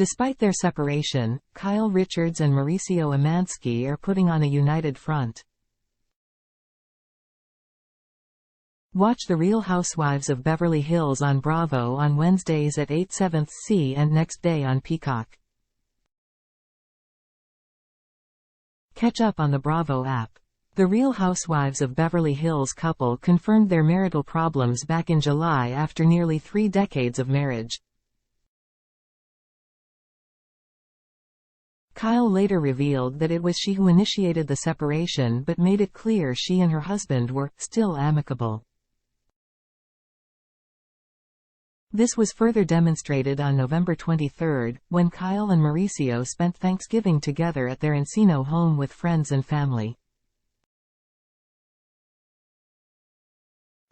Despite their separation, Kyle Richards and Mauricio Umansky are putting on a united front. Watch The Real Housewives of Beverly Hills on Bravo on Wednesdays at 8/7 and next day on Peacock. Catch up on the Bravo app. The Real Housewives of Beverly Hills couple confirmed their marital problems back in July after nearly 3 decades of marriage. Kyle later revealed that it was she who initiated the separation but made it clear she and her husband were still amicable. This was further demonstrated on November 23, when Kyle and Mauricio spent Thanksgiving together at their Encino home with friends and family.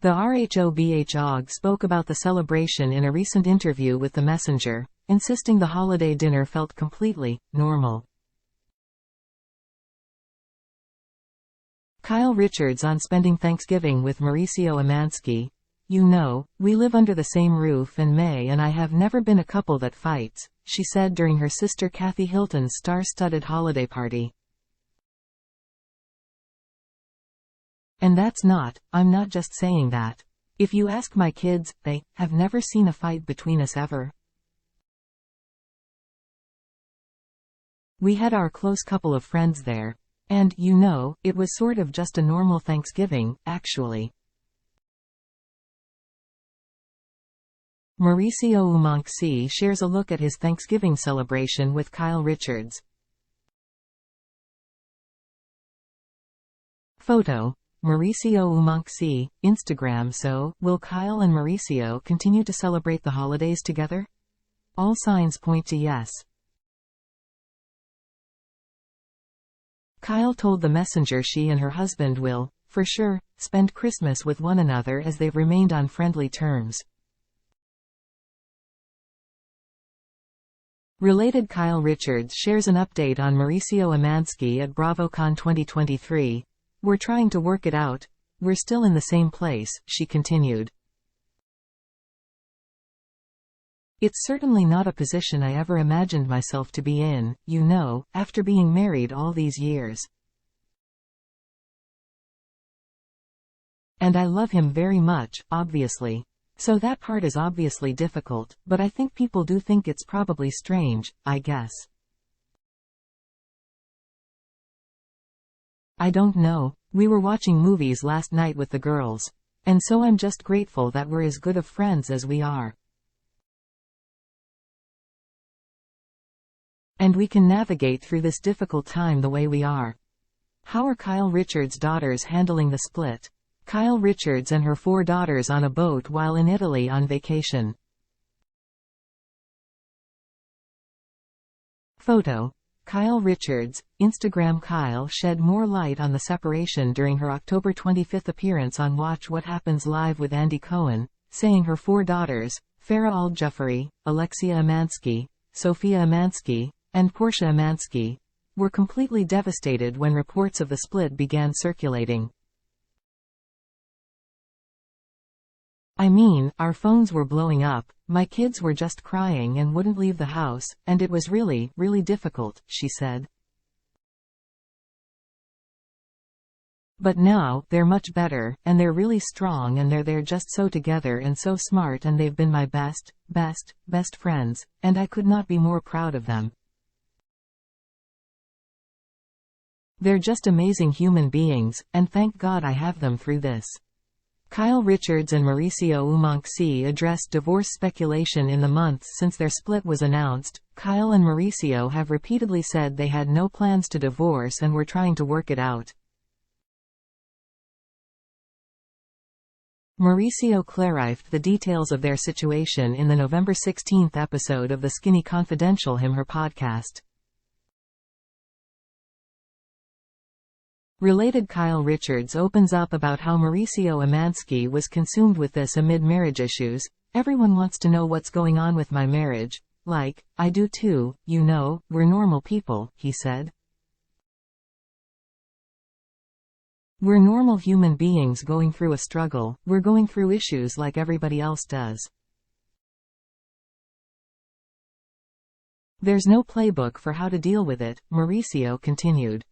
The RHOBHOG spoke about the celebration in a recent interview with The Messenger, insisting the holiday dinner felt completely normal. Kyle Richards on spending Thanksgiving with Mauricio Umansky. "You know, we live under the same roof and May and I have never been a couple that fights," she said during her sister Kathy Hilton's star-studded holiday party. "And I'm not just saying that. If you ask my kids, they have never seen a fight between us ever. We had our close couple of friends there. And, you know, it was sort of just a normal Thanksgiving, actually." Mauricio Umansky shares a look at his Thanksgiving celebration with Kyle Richards. Photo. Mauricio Umansky, Instagram. So, will Kyle and Mauricio continue to celebrate the holidays together? All signs point to yes. Kyle told The Messenger she and her husband will, for sure, spend Christmas with one another as they've remained on friendly terms. Related, Kyle Richards shares an update on Mauricio Umansky at BravoCon 2023. "We're trying to work it out. We're still in the same place," she continued. "It's certainly not a position I ever imagined myself to be in, you know, after being married all these years. And I love him very much, obviously. So that part is obviously difficult, but I think people do think it's probably strange, I guess. I don't know. We were watching movies last night with the girls. And so I'm just grateful that we're as good of friends as we are. And we can navigate through this difficult time the way we are." How are Kyle Richards' daughters handling the split? Kyle Richards and her 4 daughters on a boat while in Italy on vacation. Photo. Kyle Richards, Instagram. Kyle shed more light on the separation during her October 25 appearance on Watch What Happens Live with Andy Cohen, saying her 4 daughters, Farah Al-Jafari, Alexia Umansky, Sophia Umansky, and Portia Umansky, were completely devastated when reports of the split began circulating. "I mean, our phones were blowing up, my kids were just crying and wouldn't leave the house, and it was really, really difficult," she said. "But now, they're much better, and they're really strong and they're just so together and so smart and they've been my best friends, and I could not be more proud of them. They're just amazing human beings, and thank God I have them through this." Kyle Richards and Mauricio Umansky addressed divorce speculation in the months since their split was announced. Kyle and Mauricio have repeatedly said they had no plans to divorce and were trying to work it out. Mauricio clarified the details of their situation in the November 16 episode of the Skinny Confidential Him Her podcast. Related, Kyle Richards opens up about how Mauricio Umansky was consumed with this amid marriage issues. "Everyone wants to know what's going on with my marriage. Like, I do too, you know, we're normal people," he said. "We're normal human beings going through a struggle, we're going through issues like everybody else does. There's no playbook for how to deal with it, Mauricio continued.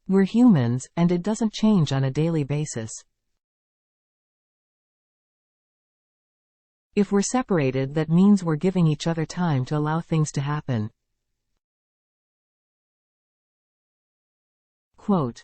We're humans, and it doesn't change on a daily basis. If we're separated, that means we're giving each other time to allow things to happen. Quote,